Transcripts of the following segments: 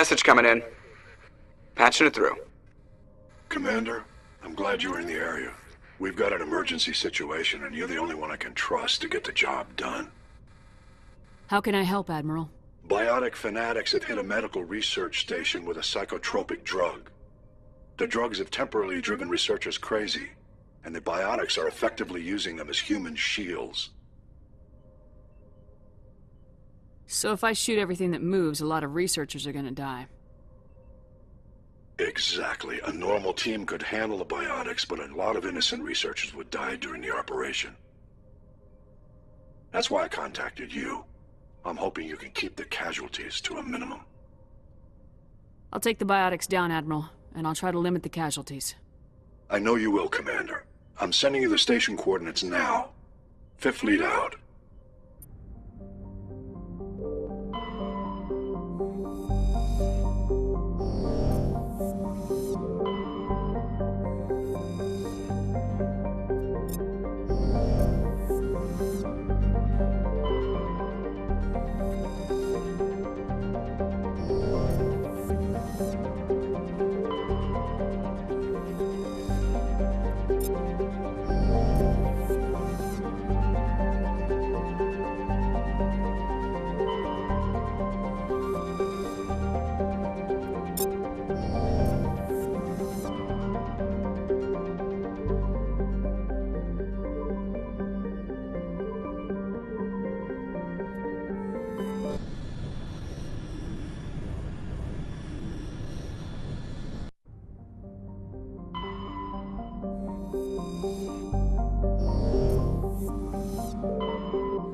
Message coming in. Patching it through. Commander, I'm glad you were in the area. We've got an emergency situation, and you're the only one I can trust to get the job done. How can I help, Admiral? Biotic fanatics have hit a medical research station with a psychotropic drug. The drugs have temporarily driven researchers crazy, and the biotics are effectively using them as human shields. So if I shoot everything that moves, a lot of researchers are gonna die. Exactly. A normal team could handle the biotics, but a lot of innocent researchers would die during the operation. That's why I contacted you. I'm hoping you can keep the casualties to a minimum. I'll take the biotics down, Admiral, and I'll try to limit the casualties. I know you will, Commander. I'm sending you the station coordinates now. Fifth Fleet out.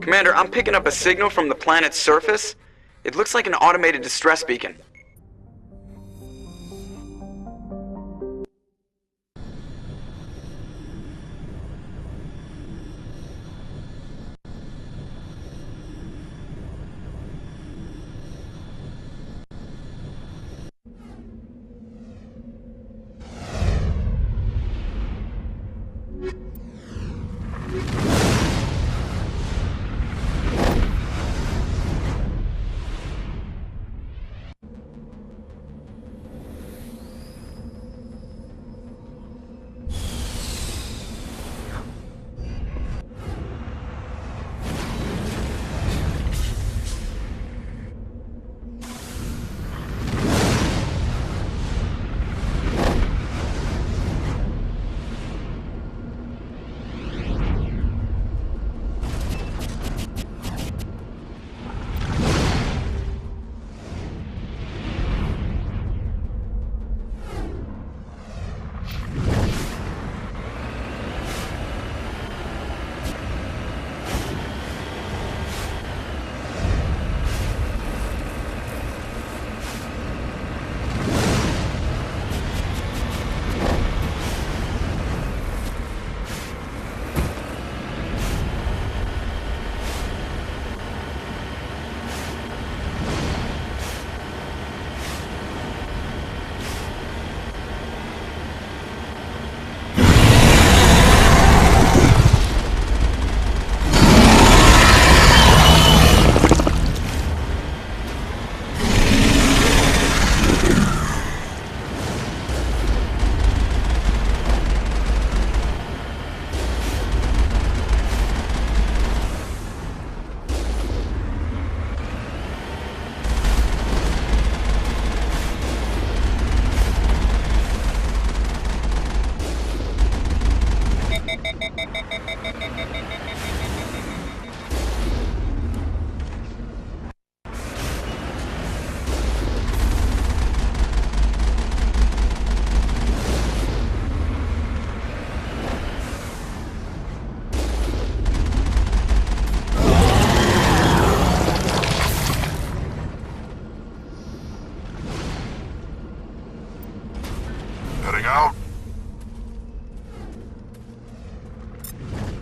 Commander, I'm picking up a signal from the planet's surface. It looks like an automated distress beacon.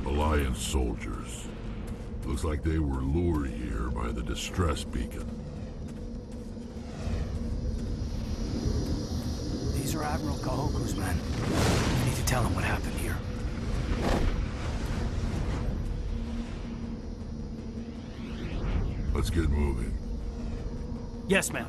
Alliance soldiers. Looks like they were lured here by the distress beacon. These are Admiral Kahoku's men. We need to tell him what happened here. Let's get moving. Yes, ma'am.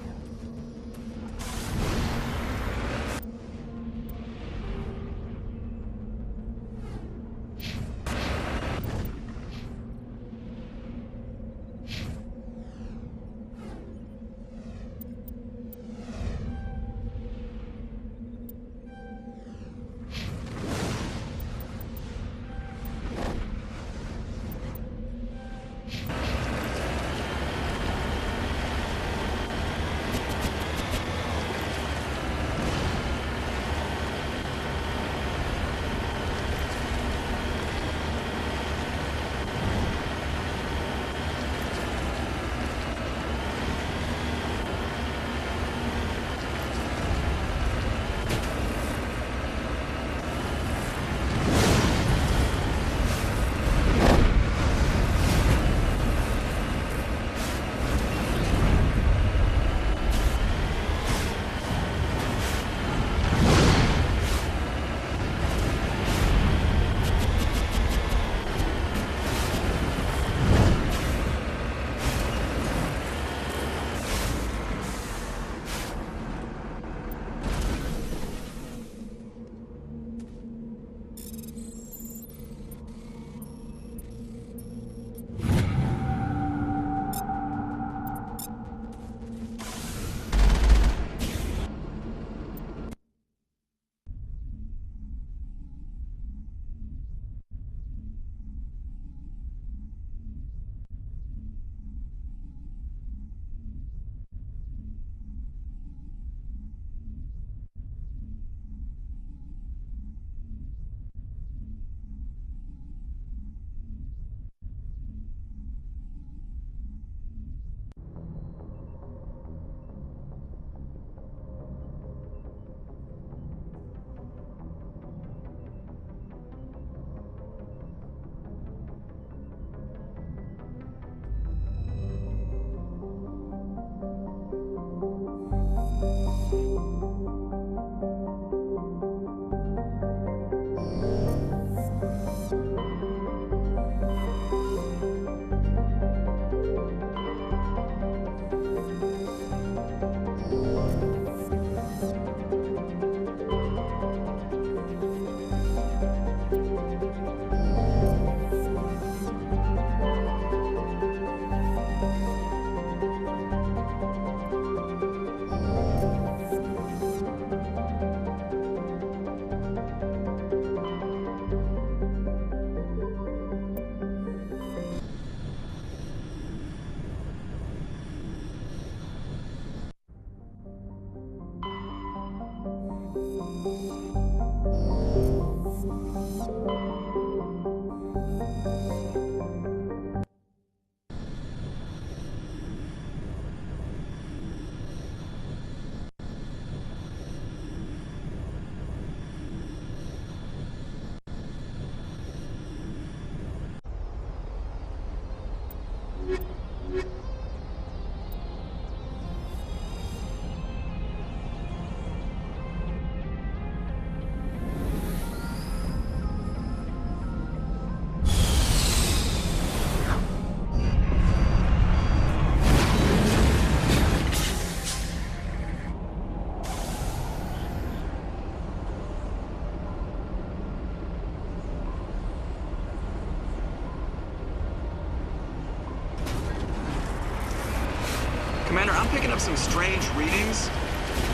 Commander, I'm picking up some strange readings.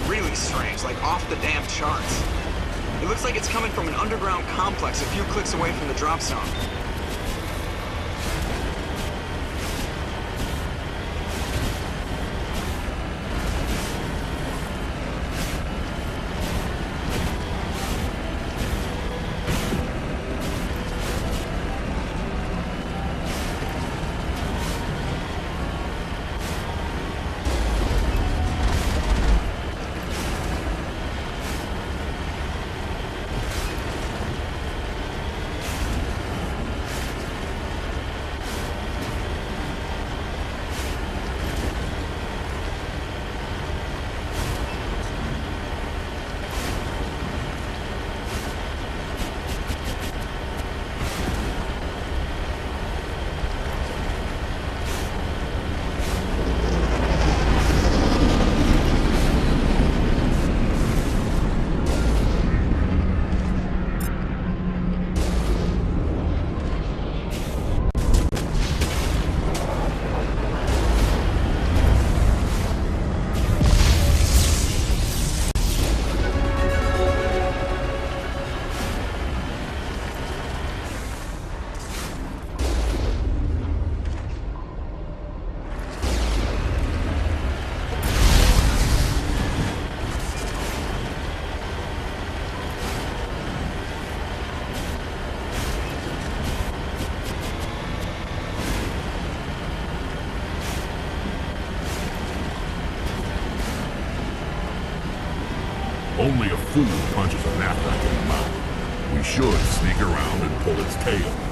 Really strange, like off the damn charts. It looks like it's coming from an underground complex a few clicks away from the drop zone. Only a fool punches a knapsack in the mouth. We should sneak around and pull its tail.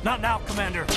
Not now, Commander.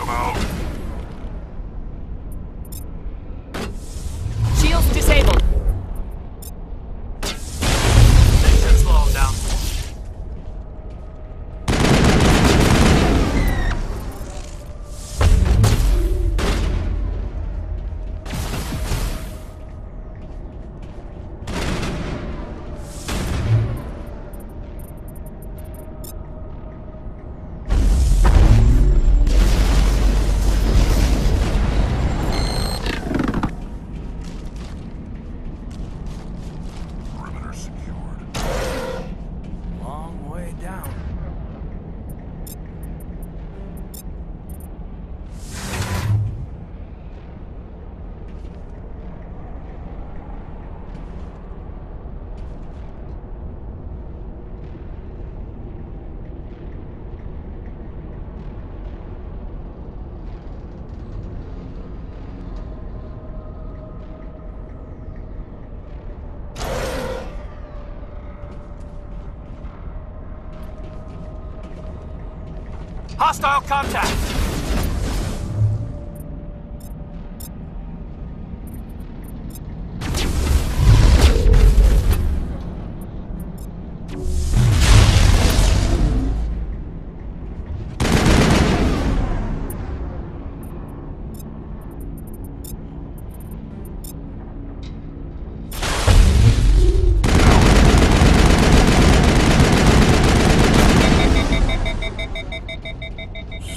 Come out. Shields disabled. They should slow him down. Perimeter secured. Long way down. Hostile contact!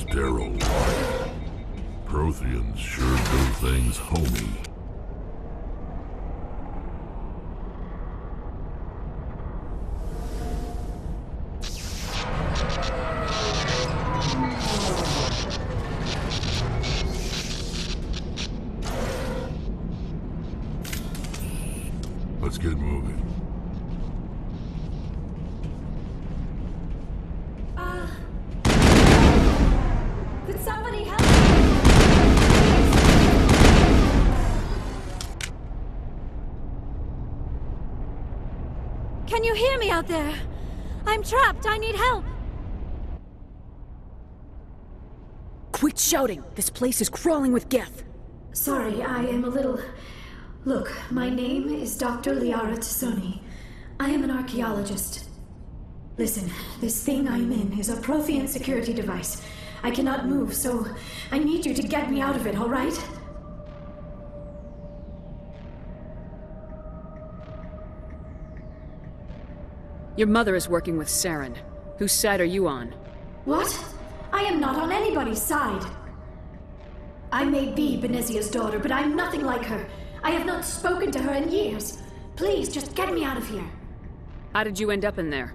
Sterile life. Protheans sure do things homey. Let's get moving. Could somebody help? Can you hear me out there? I'm trapped. I need help. Quit shouting! This place is crawling with Geth. Sorry, I am a little... Look, my name is Dr. Liara Tassoni. I am an archaeologist. Listen, this thing I'm in is a Prothean security device. I cannot move, so I need you to get me out of it, all right? Your mother is working with Saren. Whose side are you on? What? I am not on anybody's side. I may be Benezia's daughter, but I'm nothing like her. I have not spoken to her in years. Please, just get me out of here. How did you end up in there?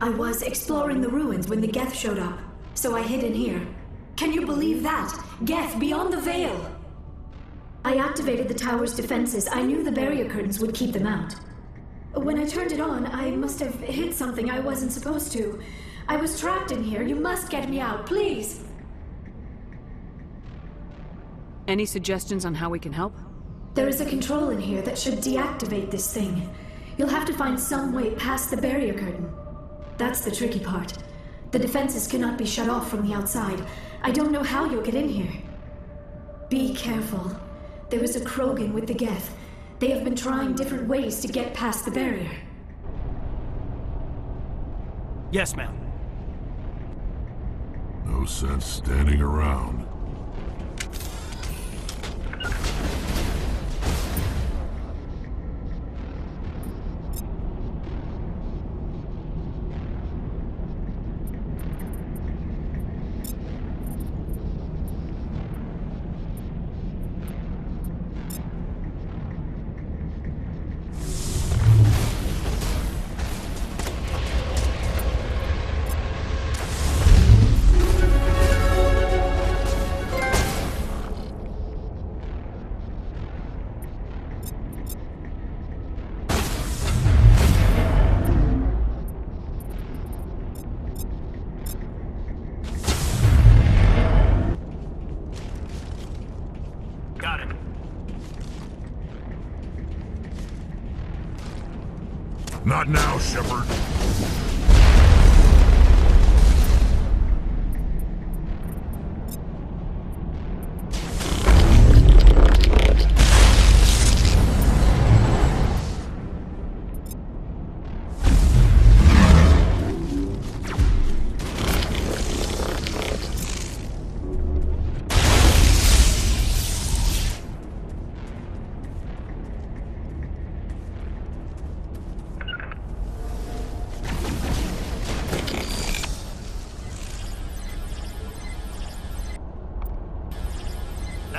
I was exploring the ruins when the Geth showed up, so I hid in here. Can you believe that? Geth, beyond the veil! I activated the tower's defenses. I knew the barrier curtains would keep them out. When I turned it on, I must have hit something I wasn't supposed to. I was trapped in here. You must get me out, please! Any suggestions on how we can help? There is a control in here that should deactivate this thing. You'll have to find some way past the barrier curtain. That's the tricky part. The defenses cannot be shut off from the outside. I don't know how you'll get in here. Be careful. There is a Krogan with the Geth. They have been trying different ways to get past the barrier. Yes, ma'am. No sense standing around. Got it. Not now, Shepard.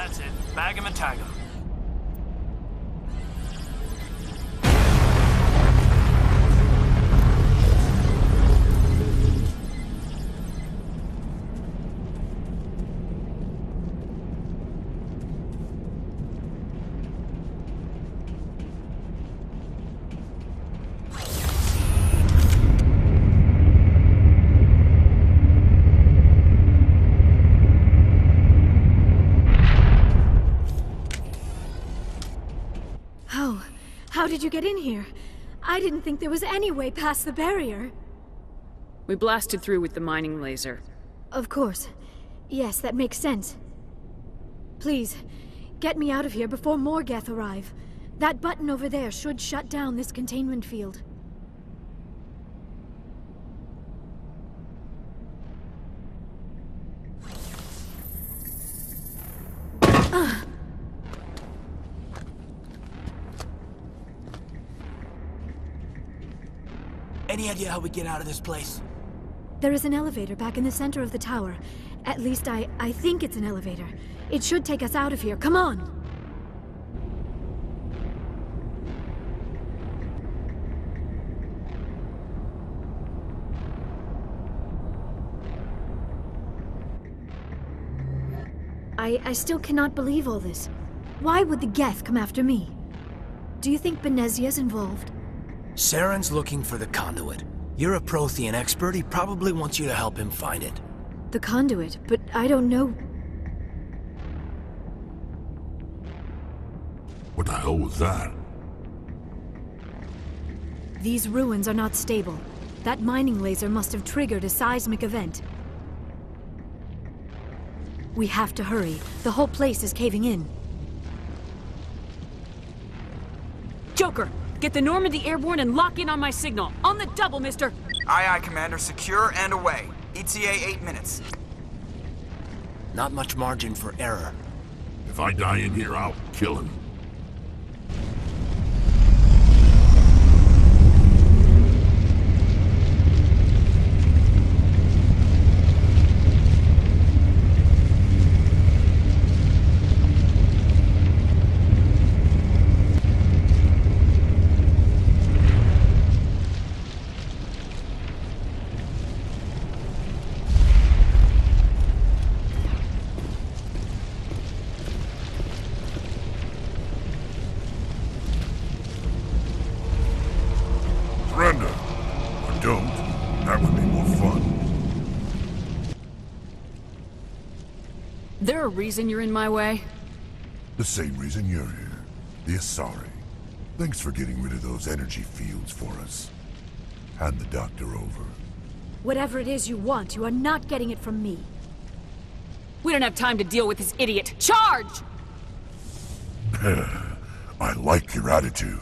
That's it. Bag 'em and tag 'em. How did you get in here? I didn't think there was any way past the barrier. We blasted through with the mining laser. Of course. Yes, that makes sense. Please, get me out of here before more Geth arrive. That button over there should shut down this containment field. Any idea how we get out of this place? There is an elevator back in the center of the tower. At least I think it's an elevator. It should take us out of here. Come on! I still cannot believe all this. Why would the Geth come after me? Do you think Benezia's involved? Saren's looking for the conduit. You're a Prothean expert, he probably wants you to help him find it. The conduit, but I don't know. What the hell was that? These ruins are not stable. That mining laser must have triggered a seismic event. We have to hurry. The whole place is caving in. Joker, get the Normandy airborne and lock in on my signal. On the double, mister! Aye, aye, Commander. Secure and away. ETA 8 minutes. Not much margin for error. If I die in here, I'll kill him. Surrender. Or don't. That would be more fun. There a reason you're in my way? The same reason you're here. The Asari. Thanks for getting rid of those energy fields for us. Hand the doctor over. Whatever it is you want, you are not getting it from me. We don't have time to deal with this idiot. Charge! I like your attitude.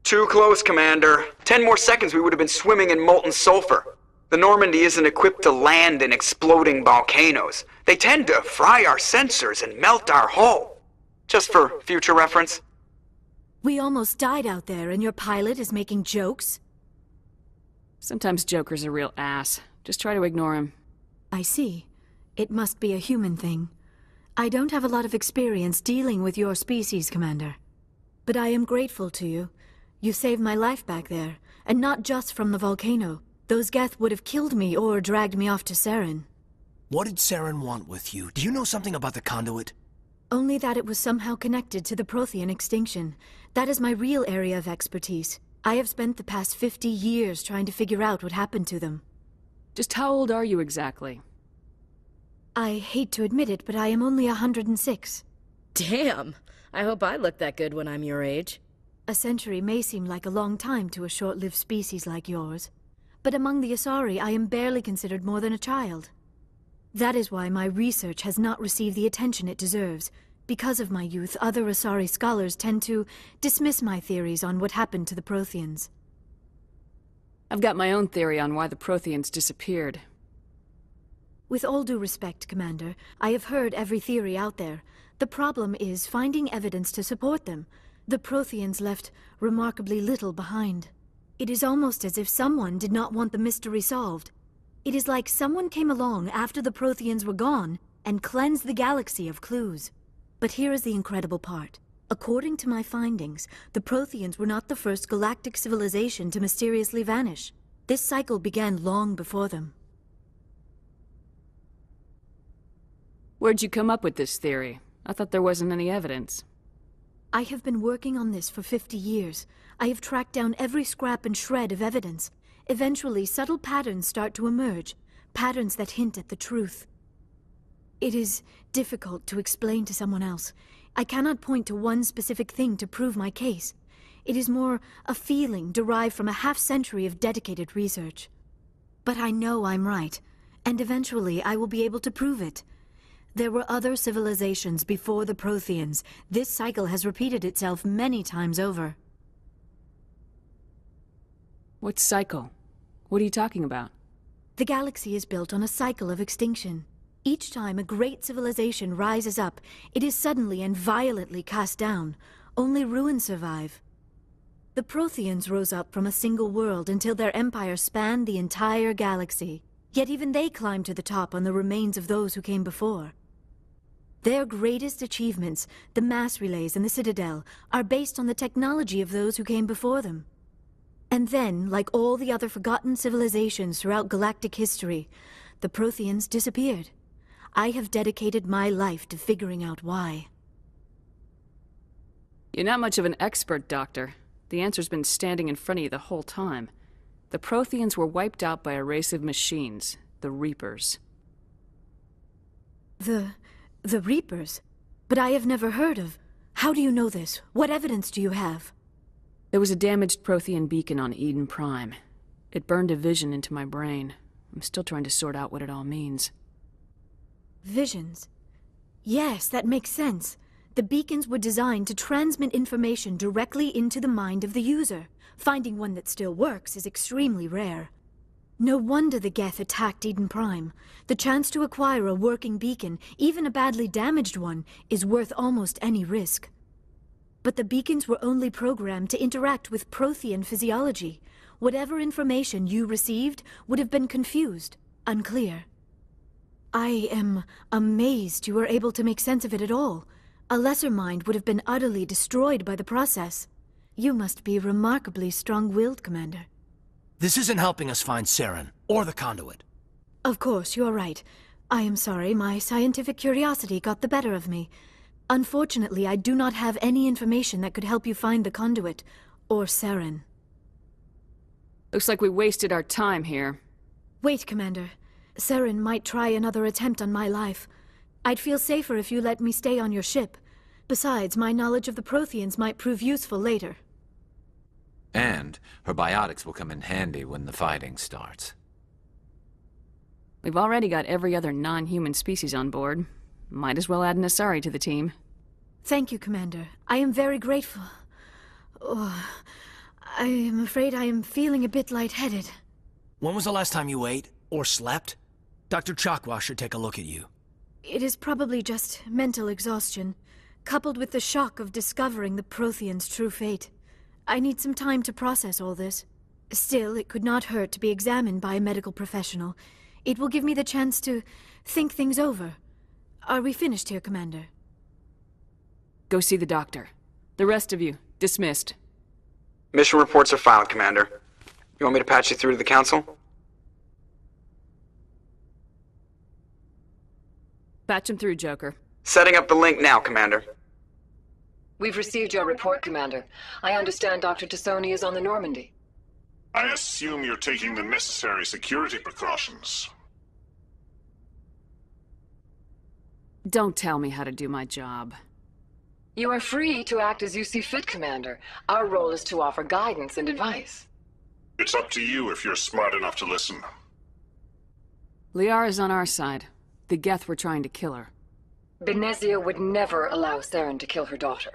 Too close, Commander. 10 more seconds we would have been swimming in molten sulfur. The Normandy isn't equipped to land in exploding volcanoes. They tend to fry our sensors and melt our hull. Just for future reference. We almost died out there, and your pilot is making jokes? Sometimes Joker's a real ass. Just try to ignore him. I see. It must be a human thing. I don't have a lot of experience dealing with your species, Commander. But I am grateful to you. You saved my life back there, and not just from the volcano. Those Geth would have killed me or dragged me off to Saren. What did Saren want with you? Do you know something about the conduit? Only that it was somehow connected to the Prothean extinction. That is my real area of expertise. I have spent the past 50 years trying to figure out what happened to them. Just how old are you exactly? I hate to admit it, but I am only 106. Damn! I hope I look that good when I'm your age. A century may seem like a long time to a short-lived species like yours. But among the Asari, I am barely considered more than a child. That is why my research has not received the attention it deserves. Because of my youth, other Asari scholars tend to dismiss my theories on what happened to the Protheans. I've got my own theory on why the Protheans disappeared. With all due respect, Commander, I have heard every theory out there. The problem is finding evidence to support them. The Protheans left remarkably little behind. It is almost as if someone did not want the mystery solved. It is like someone came along after the Protheans were gone and cleansed the galaxy of clues. But here is the incredible part. According to my findings, the Protheans were not the first galactic civilization to mysteriously vanish. This cycle began long before them. Where'd you come up with this theory? I thought there wasn't any evidence. I have been working on this for 50 years. I have tracked down every scrap and shred of evidence. Eventually, subtle patterns start to emerge, patterns that hint at the truth. It is difficult to explain to someone else. I cannot point to one specific thing to prove my case. It is more a feeling derived from a half-century of dedicated research. But I know I'm right, and eventually I will be able to prove it. There were other civilizations before the Protheans. This cycle has repeated itself many times over. What cycle? What are you talking about? The galaxy is built on a cycle of extinction. Each time a great civilization rises up, it is suddenly and violently cast down. Only ruins survive. The Protheans rose up from a single world until their empire spanned the entire galaxy. Yet even they climbed to the top on the remains of those who came before. Their greatest achievements, the mass relays and the Citadel, are based on the technology of those who came before them. And then, like all the other forgotten civilizations throughout galactic history, the Protheans disappeared. I have dedicated my life to figuring out why. You're not much of an expert, Doctor. The answer's been standing in front of you the whole time. The Protheans were wiped out by a race of machines, the Reapers. The Reapers? But I have never heard of... How do you know this? What evidence do you have? There was a damaged Prothean beacon on Eden Prime. It burned a vision into my brain. I'm still trying to sort out what it all means. Visions? Yes, that makes sense. The beacons were designed to transmit information directly into the mind of the user. Finding one that still works is extremely rare. No wonder the Geth attacked Eden Prime. The chance to acquire a working beacon, even a badly damaged one, is worth almost any risk. But the beacons were only programmed to interact with Prothean physiology. Whatever information you received would have been confused, unclear. I am amazed you were able to make sense of it at all. A lesser mind would have been utterly destroyed by the process. You must be remarkably strong-willed, Commander. This isn't helping us find Saren, or the conduit. Of course, you are right. I am sorry, my scientific curiosity got the better of me. Unfortunately, I do not have any information that could help you find the conduit, or Saren. Looks like we wasted our time here. Wait, Commander. Saren might try another attempt on my life. I'd feel safer if you let me stay on your ship. Besides, my knowledge of the Protheans might prove useful later. And her biotics will come in handy when the fighting starts. We've already got every other non-human species on board. Might as well add an Asari to the team. Thank you, Commander. I am very grateful. Oh, I am afraid I am feeling a bit lightheaded. When was the last time you ate? Or slept? Dr. Chakwa should take a look at you. It is probably just mental exhaustion, coupled with the shock of discovering the Prothean's true fate. I need some time to process all this. Still, it could not hurt to be examined by a medical professional. It will give me the chance to think things over. Are we finished here, Commander? Go see the doctor. The rest of you, dismissed. Mission reports are filed, Commander. You want me to patch you through to the Council? Patch him through, Joker. Setting up the link now, Commander. We've received your report, Commander. I understand Dr. Tassoni is on the Normandy. I assume you're taking the necessary security precautions. Don't tell me how to do my job. You are free to act as you see fit, Commander. Our role is to offer guidance and advice. It's up to you if you're smart enough to listen. Liara's on our side. The Geth were trying to kill her. Benezia would never allow Saren to kill her daughter.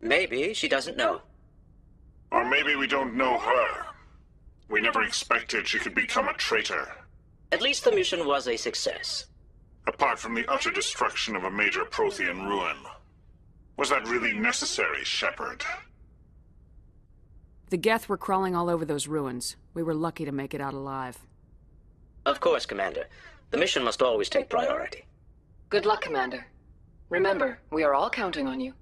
Maybe she doesn't know. Or maybe we don't know her. We never expected she could become a traitor. At least the mission was a success. Apart from the utter destruction of a major Prothean ruin. Was that really necessary, Shepard? The Geth were crawling all over those ruins. We were lucky to make it out alive. Of course, Commander. The mission must always take priority. Good luck, Commander. Remember, we are all counting on you.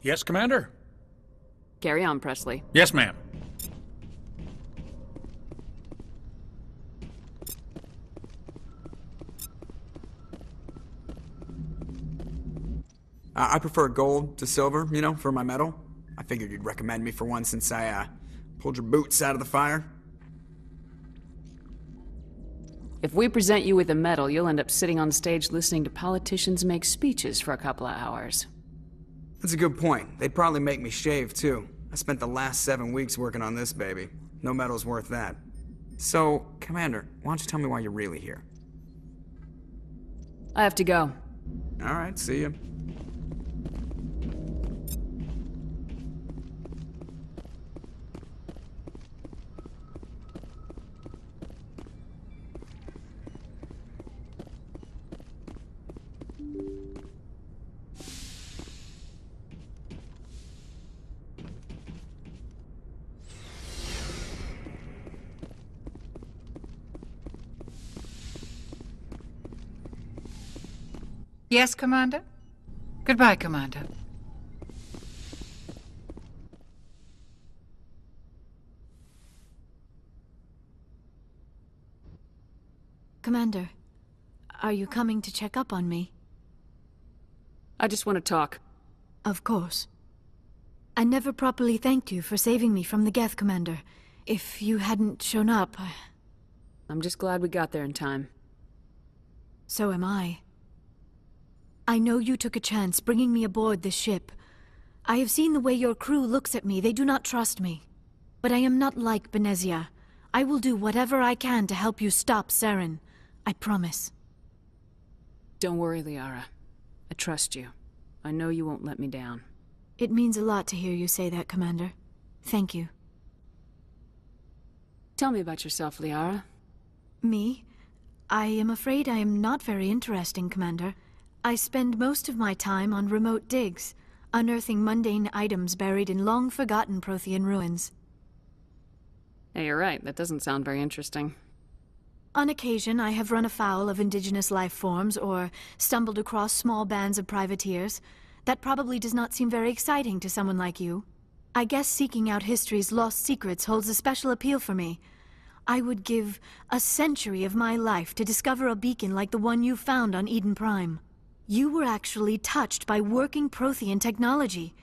Yes, Commander? Carry on, Presley. Yes, ma'am. I prefer gold to silver, you know, for my medal. I figured you'd recommend me for one since I, pulled your boots out of the fire. If we present you with a medal, you'll end up sitting on stage listening to politicians make speeches for a couple of hours. That's a good point. They'd probably make me shave, too. I spent the last 7 weeks working on this baby. No medal's worth that. So, Commander, why don't you tell me why you're really here? I have to go. All right, see ya. Yes, Commander? Goodbye, Commander. Commander, are you coming to check up on me? I just want to talk. Of course. I never properly thanked you for saving me from the Geth, Commander. If you hadn't shown up, I'm just glad we got there in time. So am I. I know you took a chance bringing me aboard this ship. I have seen the way your crew looks at me. They do not trust me. But I am not like Benezia. I will do whatever I can to help you stop Saren. I promise. Don't worry, Liara. I trust you. I know you won't let me down. It means a lot to hear you say that, Commander. Thank you. Tell me about yourself, Liara. Me? I am afraid I am not very interesting, Commander. I spend most of my time on remote digs, unearthing mundane items buried in long-forgotten Prothean ruins. Hey, you're right. That doesn't sound very interesting. On occasion, I have run afoul of indigenous life forms or stumbled across small bands of privateers. That probably does not seem very exciting to someone like you. I guess seeking out history's lost secrets holds a special appeal for me. I would give a century of my life to discover a beacon like the one you found on Eden Prime. You were actually touched by working Prothean technology.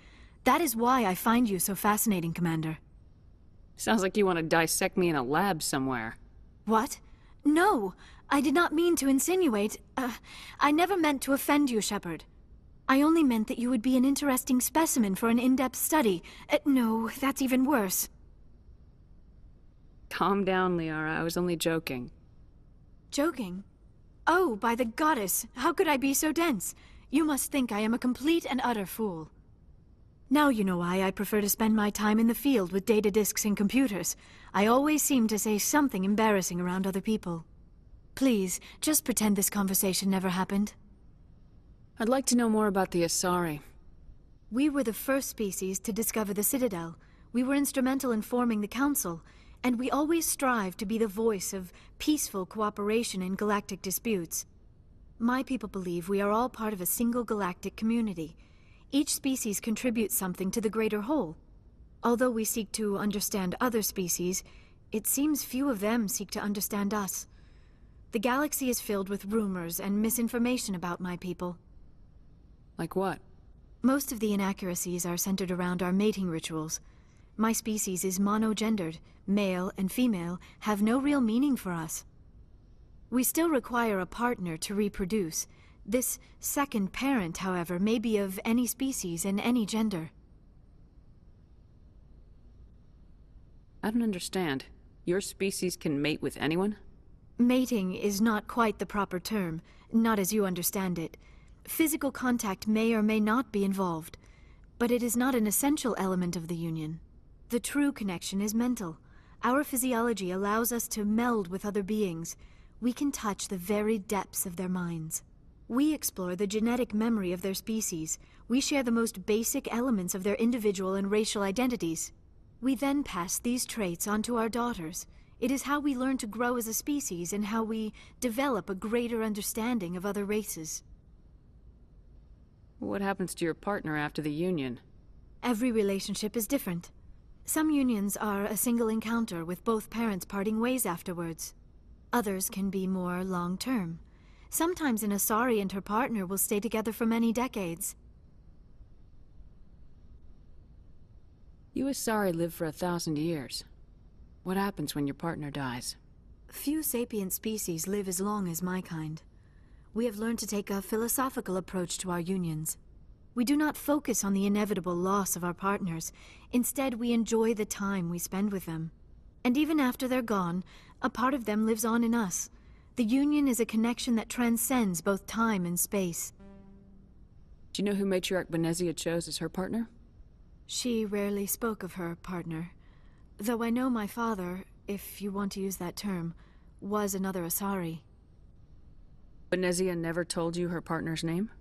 That is why I find you so fascinating, Commander. Sounds like you want to dissect me in a lab somewhere. What? No, I did not mean to insinuate. I never meant to offend you, Shepard. I only meant that you would be an interesting specimen for an in-depth study. No, that's even worse. Calm down, Liara. I was only joking. Joking? Oh, by the goddess, how could I be so dense? You must think I am a complete and utter fool. Now you know why I prefer to spend my time in the field with data disks and computers. I always seem to say something embarrassing around other people. Please, just pretend this conversation never happened. I'd like to know more about the Asari. We were the first species to discover the Citadel. We were instrumental in forming the Council, and we always strive to be the voice of peaceful cooperation in galactic disputes. My people believe we are all part of a single galactic community. Each species contributes something to the greater whole. Although we seek to understand other species, it seems few of them seek to understand us. The galaxy is filled with rumors and misinformation about my people. Like what? Most of the inaccuracies are centered around our mating rituals. My species is monogendered. Male and female have no real meaning for us. We still require a partner to reproduce. This second parent, however, may be of any species and any gender. I don't understand. Your species can mate with anyone? Mating is not quite the proper term, not as you understand it. Physical contact may or may not be involved, but it is not an essential element of the union. The true connection is mental. Our physiology allows us to meld with other beings. We can touch the very depths of their minds. We explore the genetic memory of their species. We share the most basic elements of their individual and racial identities. We then pass these traits on to our daughters. It is how we learn to grow as a species and how we develop a greater understanding of other races. What happens to your partner after the union? Every relationship is different. Some unions are a single encounter with both parents parting ways afterwards. Others can be more long-term. Sometimes an Asari and her partner will stay together for many decades. You Asari live for 1,000 years. What happens when your partner dies? Few sapient species live as long as my kind. We have learned to take a philosophical approach to our unions. We do not focus on the inevitable loss of our partners. Instead, we enjoy the time we spend with them. And even after they're gone, a part of them lives on in us. The union is a connection that transcends both time and space. Do you know who Matriarch Benezia chose as her partner? She rarely spoke of her partner. Though I know my father, if you want to use that term, was another Asari. Benezia never told you her partner's name?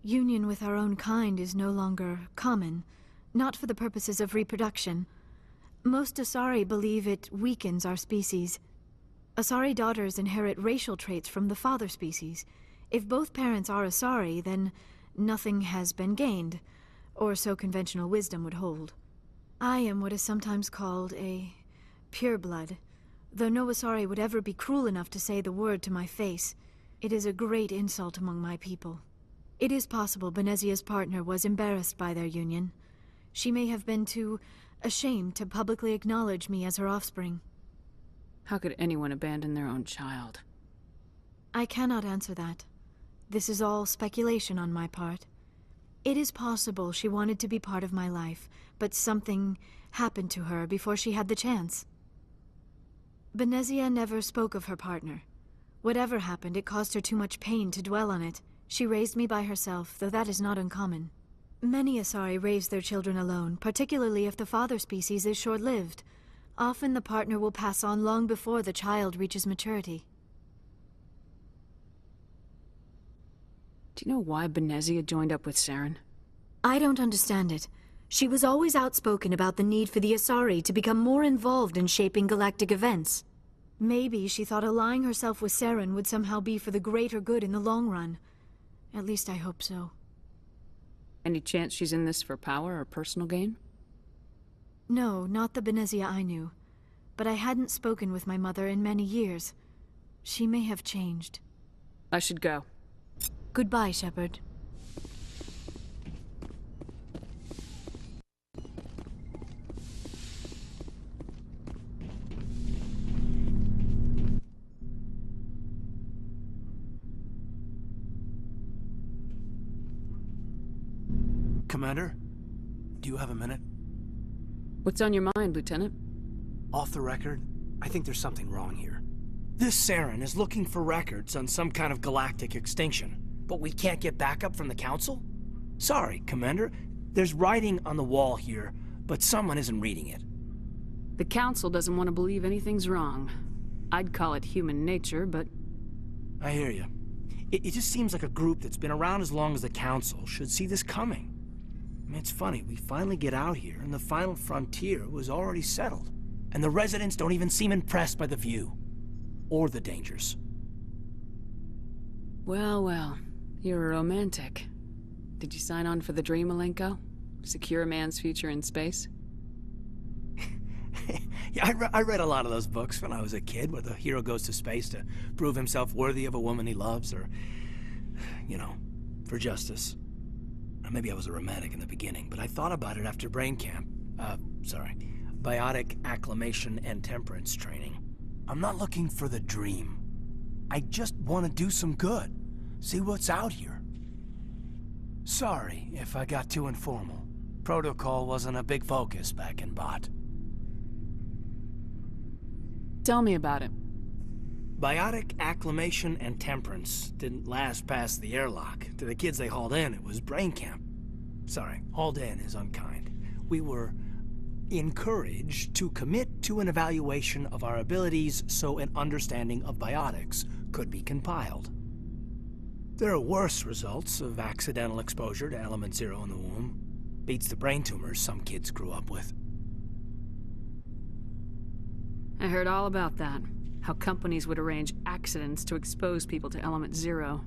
Union with our own kind is no longer common, not for the purposes of reproduction. Most Asari believe it weakens our species. Asari daughters inherit racial traits from the father species. If both parents are Asari, then nothing has been gained, or so conventional wisdom would hold. I am what is sometimes called a pureblood, though no Asari would ever be cruel enough to say the word to my face. It is a great insult among my people. It is possible Benezia's partner was embarrassed by their union. She may have been too ashamed to publicly acknowledge me as her offspring. How could anyone abandon their own child? I cannot answer that. This is all speculation on my part. It is possible she wanted to be part of my life, but something happened to her before she had the chance. Benezia never spoke of her partner. Whatever happened, it caused her too much pain to dwell on it. She raised me by herself, though that is not uncommon. Many Asari raise their children alone, particularly if the father species is short-lived. Often the partner will pass on long before the child reaches maturity. Do you know why Benezia joined up with Saren? I don't understand it. She was always outspoken about the need for the Asari to become more involved in shaping galactic events. Maybe she thought allying herself with Saren would somehow be for the greater good in the long run. At least I hope so. Any chance she's in this for power or personal gain? No, not the Benezia I knew. But I hadn't spoken with my mother in many years. She may have changed. I should go. Goodbye, Shepard. Commander? Do you have a minute? What's on your mind, Lieutenant? Off the record, I think there's something wrong here. This Saren is looking for records on some kind of galactic extinction, but we can't get backup from the Council? Sorry, Commander. There's writing on the wall here, but someone isn't reading it. The Council doesn't want to believe anything's wrong. I'd call it human nature, but... I hear you. It just seems like a group that's been around as long as the Council should see this coming. I mean, it's funny, we finally get out here, and the final frontier was already settled. And the residents don't even seem impressed by the view. Or the dangers. Well, well. You're a romantic. Did you sign on for the dream, Malenko? Secure a man's future in space? Yeah, I read a lot of those books when I was a kid, where the hero goes to space to prove himself worthy of a woman he loves, or, you know, for justice. Or maybe I was a romantic in the beginning, but I thought about it after brain camp. Biotic acclimation and temperance training. I'm not looking for the dream. I just want to do some good. See what's out here. Sorry if I got too informal. Protocol wasn't a big focus back in Bot. Tell me about it. Biotic acclimation and temperance didn't last past the airlock. To the kids they hauled in, it was brain camp. Sorry, hauled in is unkind. We were encouraged to commit to an evaluation of our abilities so an understanding of biotics could be compiled. There are worse results of accidental exposure to Element Zero in the womb. Beats the brain tumors some kids grew up with. I heard all about that. How companies would arrange accidents to expose people to Element Zero.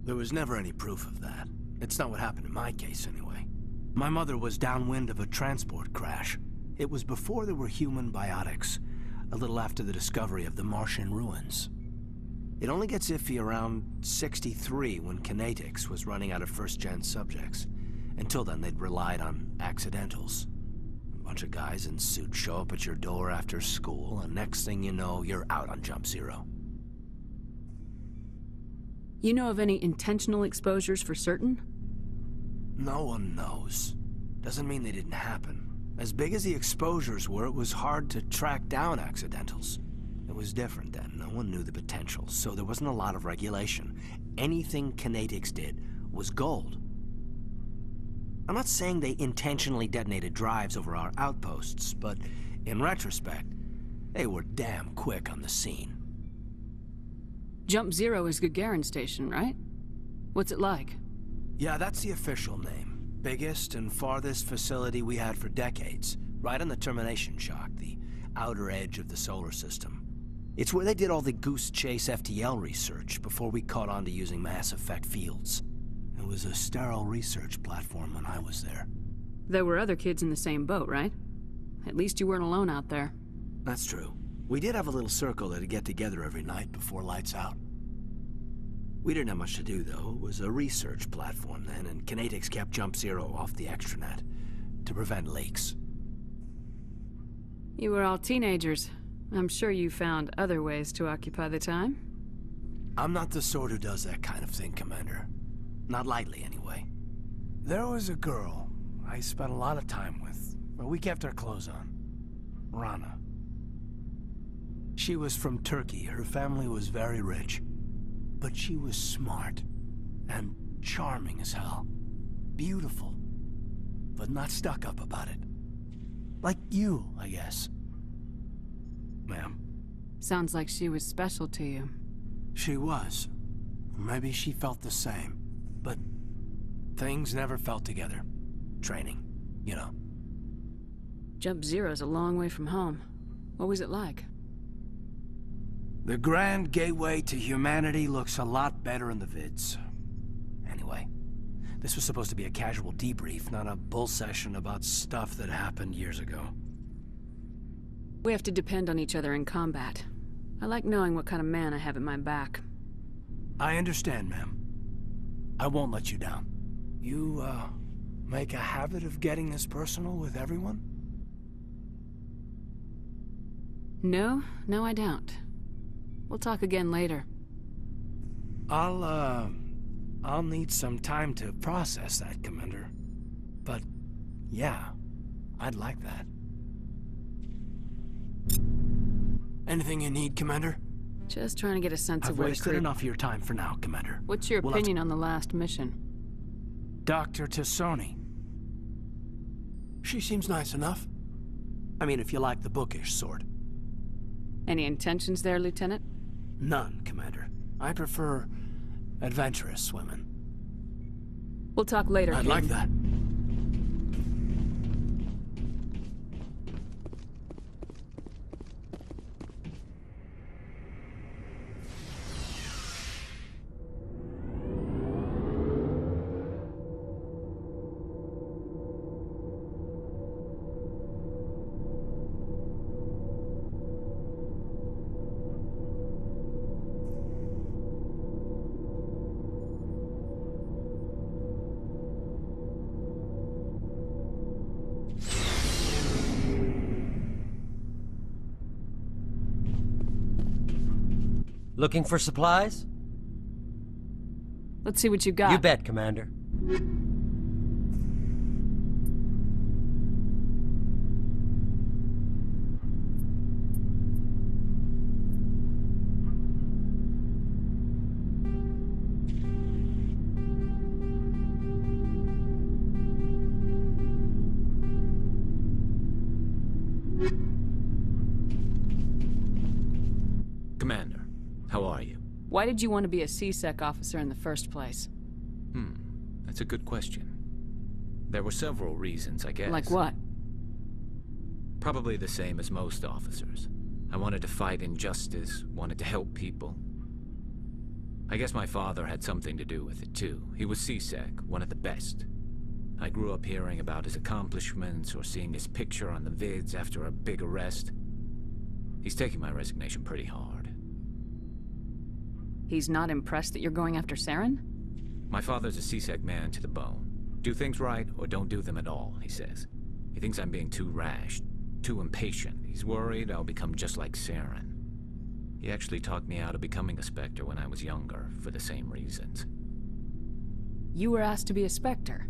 There was never any proof of that. It's not what happened in my case, anyway. My mother was downwind of a transport crash. It was before there were human biotics, a little after the discovery of the Martian ruins. It only gets iffy around 63 when Kinetics was running out of first-gen subjects. Until then, they'd relied on accidentals. A bunch of guys in suits show up at your door after school, and next thing you know, you're out on Jump Zero. You know of any intentional exposures for certain? No one knows. Doesn't mean they didn't happen. As big as the exposures were, it was hard to track down accidentals. It was different then. No one knew the potential, so there wasn't a lot of regulation. Anything Kinetics did was gold. I'm not saying they intentionally detonated drives over our outposts, but in retrospect, they were damn quick on the scene. Jump Zero is Gagarin Station, right? What's it like? Yeah, that's the official name. Biggest and farthest facility we had for decades. Right on the termination shock, the outer edge of the solar system. It's where they did all the Goose Chase FTL research before we caught on to using mass effect fields. It was a sterile research platform when I was there. There were other kids in the same boat, right? At least you weren't alone out there. That's true. We did have a little circle that'd get together every night before lights out. We didn't have much to do, though. It was a research platform then, and Kinetics kept Jump Zero off the extranet to prevent leaks. You were all teenagers. I'm sure you found other ways to occupy the time. I'm not the sort who does that kind of thing, Commander. Not lightly, anyway. There was a girl I spent a lot of time with, but we kept our clothes on. Rana. She was from Turkey. Her family was very rich. But she was smart. And charming as hell. Beautiful. But not stuck up about it. Like you, I guess. Ma'am. Sounds like she was special to you. She was. Maybe she felt the same. But things never felt together. Training, you know. Jump Zero's a long way from home. What was it like? The grand gateway to humanity looks a lot better in the vids. Anyway, this was supposed to be a casual debrief, not a bull session about stuff that happened years ago. We have to depend on each other in combat. I like knowing what kind of man I have at my back. I understand, ma'am. I won't let you down. You, make a habit of getting this personal with everyone? No, I don't. We'll talk again later. I'll need some time to process that, Commander. but yeah, I'd like that. Anything you need, Commander? Just trying to get a sense of I've where wasted enough of your time for now, Commander. What's your We'll have opinion on the last mission? Dr. Tassoni. She seems nice enough. I mean, if you like the bookish sort. Any intentions there, Lieutenant? None, Commander. I prefer adventurous women. We'll talk later, I'd kid. like that. Looking for supplies? Let's see what you got. You bet, Commander. Commander, how are you? Why did you want to be a C-Sec officer in the first place? That's a good question. There were several reasons, I guess. Like what? Probably the same as most officers. I wanted to fight injustice, wanted to help people. I guess my father had something to do with it, too. He was C-Sec, one of the best. I grew up hearing about his accomplishments or seeing his picture on the vids after a big arrest. He's taking my resignation pretty hard. He's not impressed that you're going after Saren? My father's a C-Sec man to the bone. Do things right or don't do them at all, he says. He thinks I'm being too rash, too impatient. He's worried I'll become just like Saren. He actually talked me out of becoming a Spectre when I was younger, for the same reasons. You were asked to be a Spectre?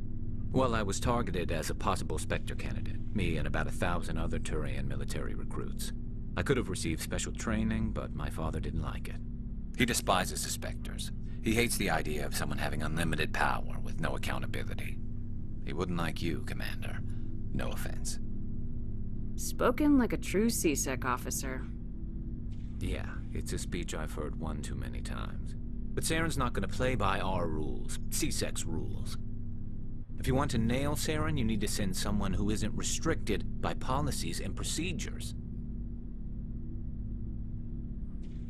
Well, I was targeted as a possible Spectre candidate. Me and about 1,000 other Turian military recruits. I could have received special training, but my father didn't like it. He despises the Spectres. He hates the idea of someone having unlimited power with no accountability. He wouldn't like you, Commander. No offense. Spoken like a true C-Sec officer. Yeah, it's a speech I've heard one too many times. But Saren's not going to play by our rules, C-Sec's rules. If you want to nail Saren, you need to send someone who isn't restricted by policies and procedures.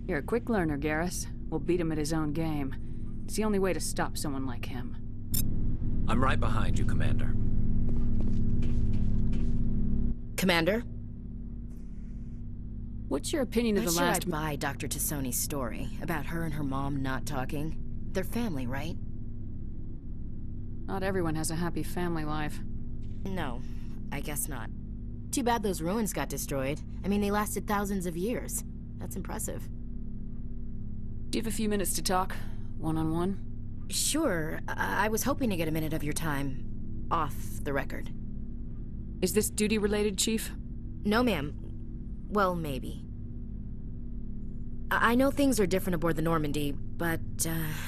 You're a quick learner, Garrus. We'll beat him at his own game. It's the only way to stop someone like him. I'm right behind you, Commander. Commander? What's your opinion of the last... I'd buy Dr. Tassoni's story about her and her mom not talking. They're family, right? Not everyone has a happy family life. No, I guess not. Too bad those ruins got destroyed. I mean, they lasted thousands of years. That's impressive. Do you have a few minutes to talk? One-on-one? Sure. I was hoping to get a minute of your time off the record. Is this duty-related, Chief? No, ma'am. Well, maybe. I know things are different aboard the Normandy, but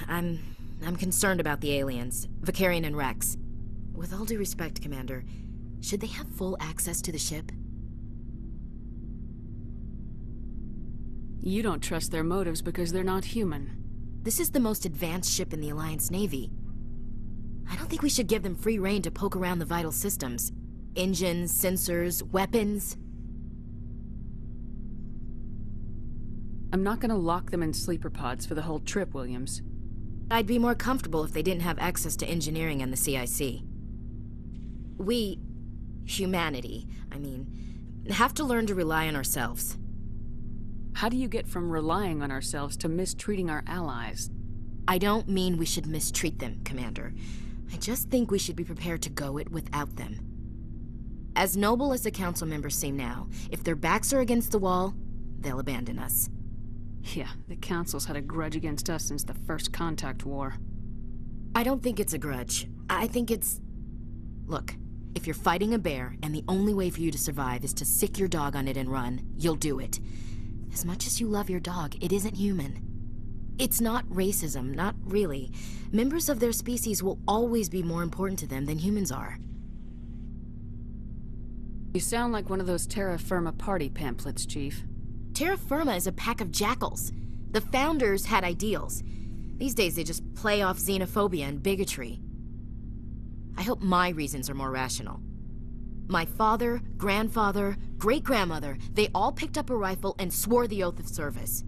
I'm concerned about the aliens, Vicarian and Rex. With all due respect, Commander, should they have full access to the ship? You don't trust their motives because they're not human. This is the most advanced ship in the Alliance Navy. I don't think we should give them free rein to poke around the vital systems. Engines, sensors, weapons. I'm not gonna lock them in sleeper pods for the whole trip, Williams. I'd be more comfortable if they didn't have access to engineering and the CIC. We, humanity, have to learn to rely on ourselves. How do you get from relying on ourselves to mistreating our allies? I don't mean we should mistreat them, Commander. I just think we should be prepared to go it without them. As noble as the Council members seem now, if their backs are against the wall, they'll abandon us. Yeah, the Council's had a grudge against us since the First Contact War. I don't think it's a grudge. I think it's... Look, If you're fighting a bear and the only way for you to survive is to sick your dog on it and run, you'll do it. As much as you love your dog, it isn't human. It's not racism, not really. Members of their species will always be more important to them than humans are. You sound like one of those Terra Firma party pamphlets, Chief. Terra Firma is a pack of jackals. The founders had ideals. These days they just play off xenophobia and bigotry. I hope my reasons are more rational. My father, grandfather, great-grandmother, they all picked up a rifle and swore the oath of service.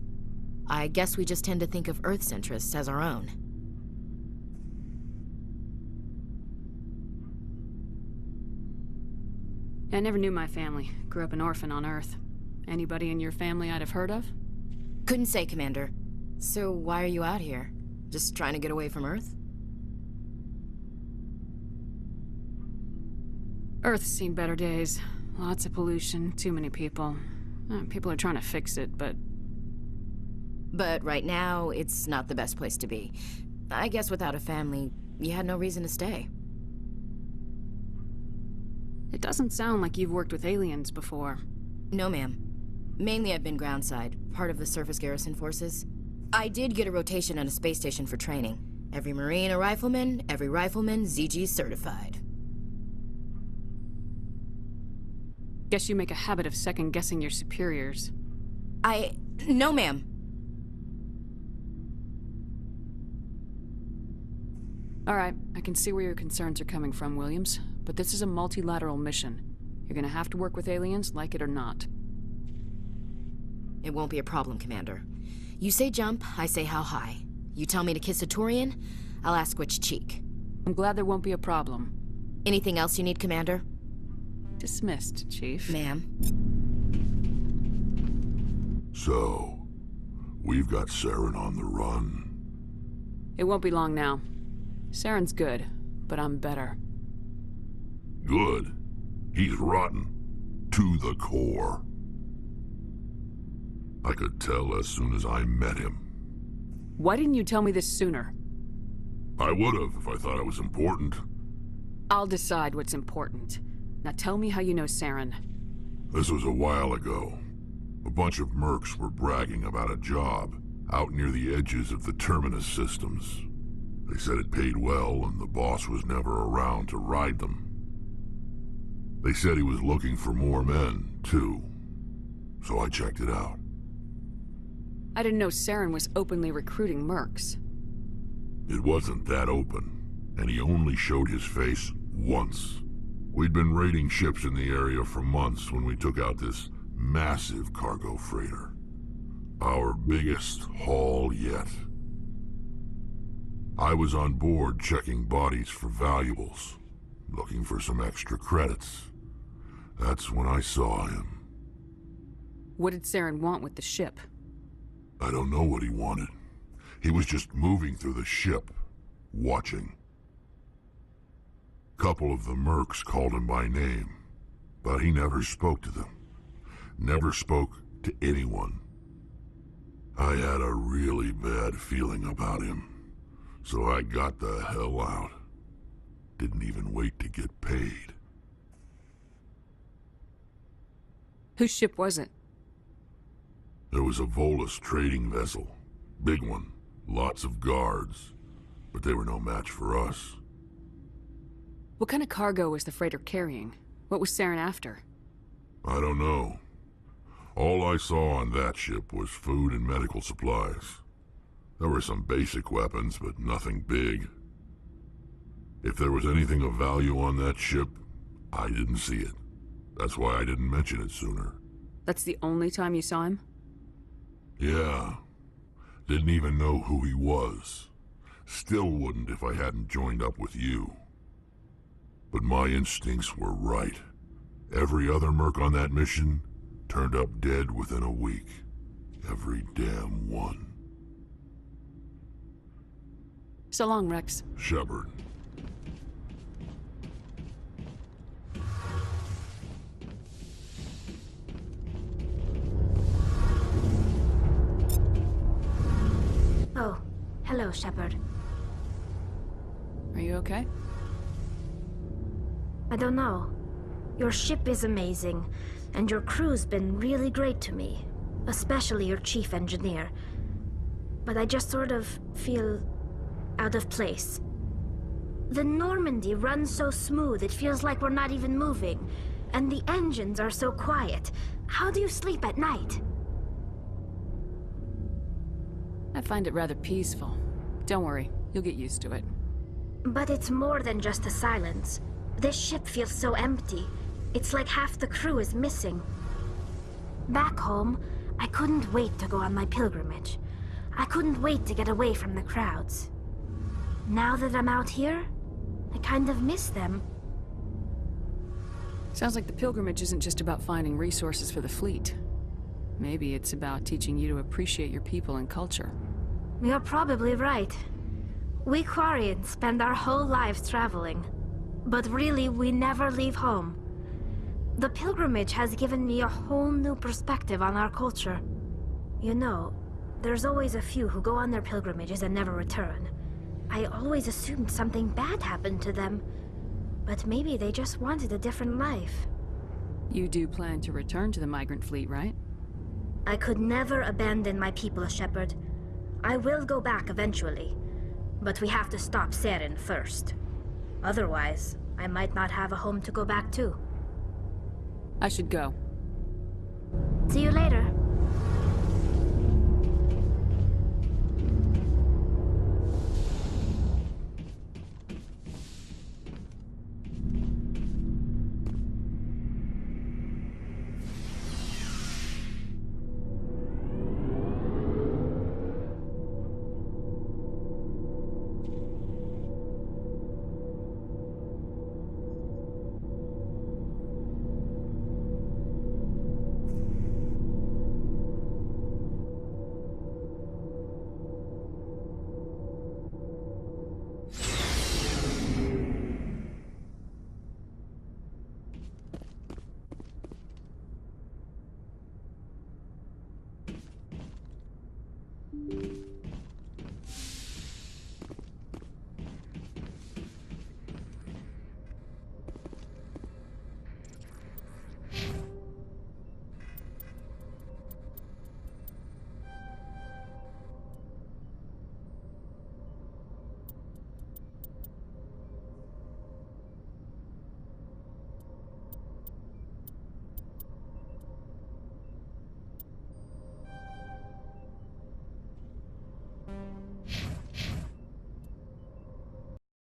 I guess we just tend to think of Earth's interests as our own. I never knew my family. Grew up an orphan on Earth. Anybody in your family I'd have heard of? Couldn't say, Commander. So why are you out here? Just trying to get away from Earth? Earth's seen better days. Lots of pollution, too many people. People are trying to fix it, but... But right now, it's not the best place to be. I guess without a family, you had no reason to stay. It doesn't sound like you've worked with aliens before. No, ma'am. Mainly I've been groundside, part of the surface garrison forces. I did get a rotation on a space station for training. Every Marine a rifleman, every rifleman ZG certified. Guess you make a habit of second-guessing your superiors. No, ma'am. All right, I can see where your concerns are coming from, Williams. But this is a multilateral mission. You're gonna have to work with aliens, like it or not. It won't be a problem, Commander. You say jump, I say how high. You tell me to kiss a Turian, I'll ask which cheek. I'm glad there won't be a problem. Anything else you need, Commander? Dismissed, Chief. Ma'am. So, we've got Saren on the run. It won't be long now. Saren's good, but I'm better. Good. He's rotten. To the core. I could tell as soon as I met him. Why didn't you tell me this sooner? I would've if I thought it was important. I'll decide what's important. Now tell me how you know Saren. This was a while ago. A bunch of mercs were bragging about a job out near the edges of the Terminus systems. They said it paid well and the boss was never around to ride them. They said he was looking for more men, too. So I checked it out. I didn't know Saren was openly recruiting mercs. It wasn't that open, and he only showed his face once. We'd been raiding ships in the area for months when we took out this massive cargo freighter. Our biggest haul yet. I was on board checking bodies for valuables, looking for some extra credits. That's when I saw him. What did Saren want with the ship? I don't know what he wanted. He was just moving through the ship, watching. Couple of the mercs called him by name, but he never spoke to them. Never spoke to anyone. I had a really bad feeling about him, so I got the hell out. Didn't even wait to get paid. Whose ship was it? There was a Volus trading vessel. Big one. Lots of guards. But they were no match for us. What kind of cargo was the freighter carrying? What was Saren after? I don't know. All I saw on that ship was food and medical supplies. There were some basic weapons, but nothing big. If there was anything of value on that ship, I didn't see it. That's why I didn't mention it sooner. That's the only time you saw him? Yeah. Didn't even know who he was. Still wouldn't if I hadn't joined up with you. But my instincts were right. Every other merc on that mission turned up dead within a week. Every damn one. So long, Rex. Shepard. Oh, hello, Shepard. Are you okay? I don't know. Your ship is amazing, and your crew's been really great to me. Especially your chief engineer. But I just sort of feel out of place. The Normandy runs so smooth it feels like we're not even moving. And the engines are so quiet. How do you sleep at night? I find it rather peaceful. Don't worry, you'll get used to it. But it's more than just the silence. This ship feels so empty. It's like half the crew is missing. Back home, I couldn't wait to go on my pilgrimage. I couldn't wait to get away from the crowds. Now that I'm out here, I kind of miss them. Sounds like the pilgrimage isn't just about finding resources for the fleet. Maybe it's about teaching you to appreciate your people and culture. You're probably right. We Quarians spend our whole lives traveling. But really, we never leave home. The pilgrimage has given me a whole new perspective on our culture. You know, there's always a few who go on their pilgrimages and never return. I always assumed something bad happened to them. But maybe they just wanted a different life. You do plan to return to the migrant fleet, right? I could never abandon my people, Shepard. I will go back eventually. But we have to stop Saren first. Otherwise, I might not have a home to go back to. I should go. See you later.